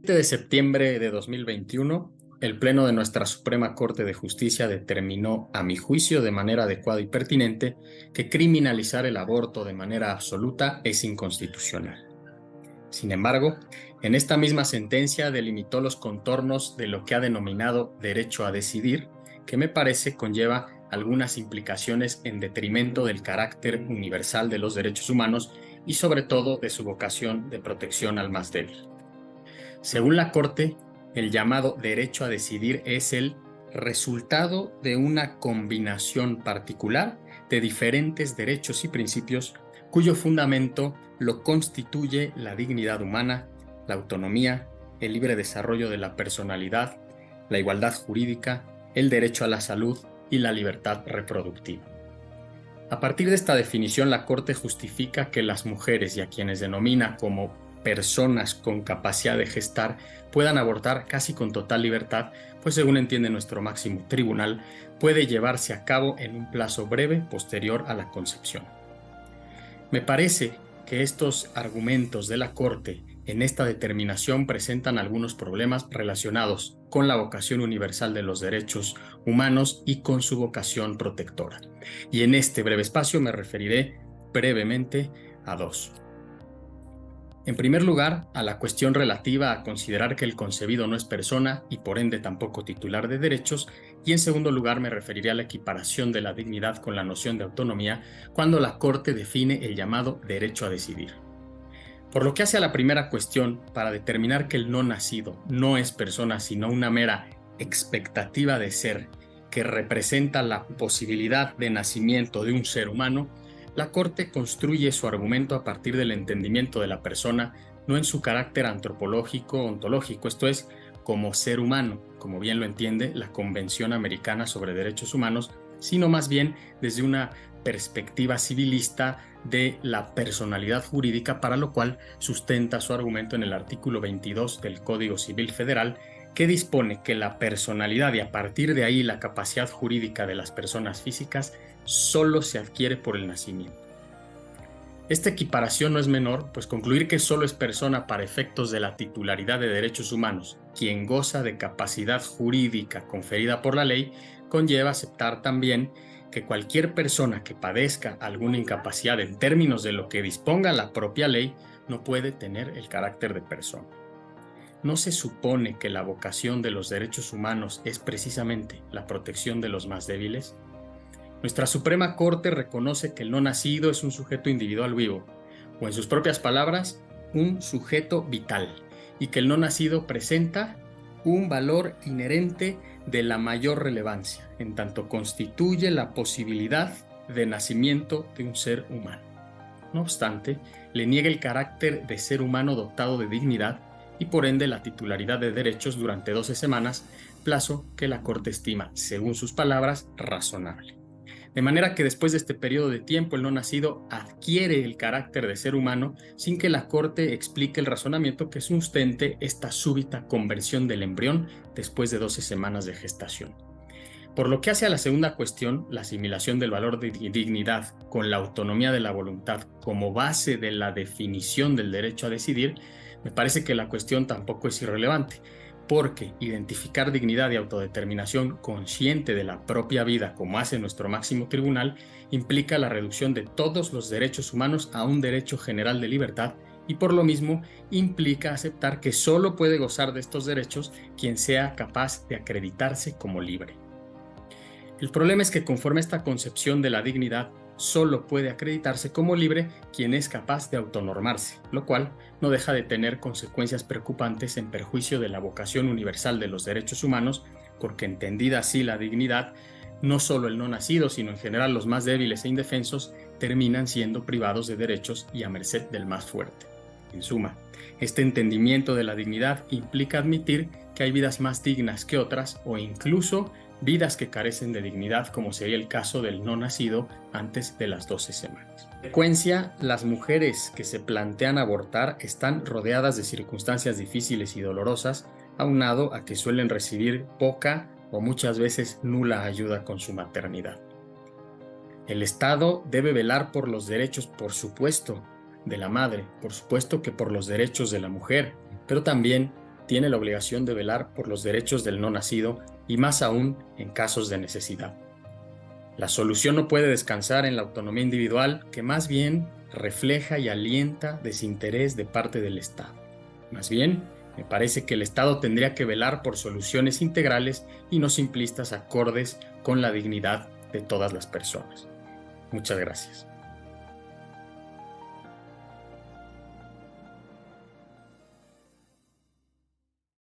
7 de septiembre de 2021, el Pleno de nuestra Suprema Corte de Justicia determinó, a mi juicio, de manera adecuada y pertinente, que criminalizar el aborto de manera absoluta es inconstitucional. Sin embargo, en esta misma sentencia delimitó los contornos de lo que ha denominado derecho a decidir, que me parece conlleva algunas implicaciones en detrimento del carácter universal de los derechos humanos y sobre todo de su vocación de protección al más débil. Según la Corte, el llamado derecho a decidir es el resultado de una combinación particular de diferentes derechos y principios cuyo fundamento lo constituye la dignidad humana, la autonomía, el libre desarrollo de la personalidad, la igualdad jurídica, el derecho a la salud y la libertad reproductiva. A partir de esta definición, la Corte justifica que las mujeres y a quienes denomina como personas con capacidad de gestar puedan abortar casi con total libertad, pues según entiende nuestro máximo tribunal, puede llevarse a cabo en un plazo breve posterior a la concepción. Me parece que estos argumentos de la Corte en esta determinación presentan algunos problemas relacionados con la vocación universal de los derechos humanos y con su vocación protectora. Y en este breve espacio me referiré brevemente a dos. En primer lugar, a la cuestión relativa a considerar que el concebido no es persona y por ende tampoco titular de derechos, y en segundo lugar me referiré a la equiparación de la dignidad con la noción de autonomía cuando la Corte define el llamado derecho a decidir. Por lo que hace a la primera cuestión, para determinar que el no nacido no es persona sino una mera expectativa de ser que representa la posibilidad de nacimiento de un ser humano, la Corte construye su argumento a partir del entendimiento de la persona, no en su carácter antropológico o ontológico, esto es, como ser humano, como bien lo entiende la Convención Americana sobre Derechos Humanos, sino más bien desde una perspectiva civilista de la personalidad jurídica, para lo cual sustenta su argumento en el artículo 22 del Código Civil Federal, que dispone que la personalidad y a partir de ahí la capacidad jurídica de las personas físicas solo se adquiere por el nacimiento. Esta equiparación no es menor, pues concluir que solo es persona para efectos de la titularidad de derechos humanos quien goza de capacidad jurídica conferida por la ley conlleva aceptar también que cualquier persona que padezca alguna incapacidad en términos de lo que disponga la propia ley no puede tener el carácter de persona. ¿No se supone que la vocación de los derechos humanos es precisamente la protección de los más débiles? Nuestra Suprema Corte reconoce que el no nacido es un sujeto individual vivo, o en sus propias palabras, un sujeto vital, y que el no nacido presenta un valor inherente de la mayor relevancia, en tanto constituye la posibilidad de nacimiento de un ser humano. No obstante, le niega el carácter de ser humano dotado de dignidad y por ende la titularidad de derechos durante 12 semanas, plazo que la Corte estima, según sus palabras, razonable. De manera que después de este periodo de tiempo el no nacido adquiere el carácter de ser humano sin que la Corte explique el razonamiento que sustente esta súbita conversión del embrión después de 12 semanas de gestación. Por lo que hace a la segunda cuestión, la asimilación del valor de dignidad con la autonomía de la voluntad como base de la definición del derecho a decidir, me parece que la cuestión tampoco es irrelevante, porque identificar dignidad y autodeterminación consciente de la propia vida, como hace nuestro máximo tribunal, implica la reducción de todos los derechos humanos a un derecho general de libertad y por lo mismo implica aceptar que solo puede gozar de estos derechos quien sea capaz de acreditarse como libre. El problema es que conforme a esta concepción de la dignidad, solo puede acreditarse como libre quien es capaz de autonormarse, lo cual no deja de tener consecuencias preocupantes en perjuicio de la vocación universal de los derechos humanos, porque entendida así la dignidad, no solo el no nacido, sino en general los más débiles e indefensos, terminan siendo privados de derechos y a merced del más fuerte. En suma, este entendimiento de la dignidad implica admitir que hay vidas más dignas que otras o incluso vidas que carecen de dignidad, como sería el caso del no nacido antes de las 12 semanas. En frecuencia, las mujeres que se plantean abortar están rodeadas de circunstancias difíciles y dolorosas, aunado a que suelen recibir poca o muchas veces nula ayuda con su maternidad. El Estado debe velar por los derechos, por supuesto, de la madre, por supuesto que por los derechos de la mujer, pero también tiene la obligación de velar por los derechos del no nacido y más aún en casos de necesidad. La solución no puede descansar en la autonomía individual, que más bien refleja y alienta desinterés de parte del Estado. Más bien, me parece que el Estado tendría que velar por soluciones integrales y no simplistas acordes con la dignidad de todas las personas. Muchas gracias.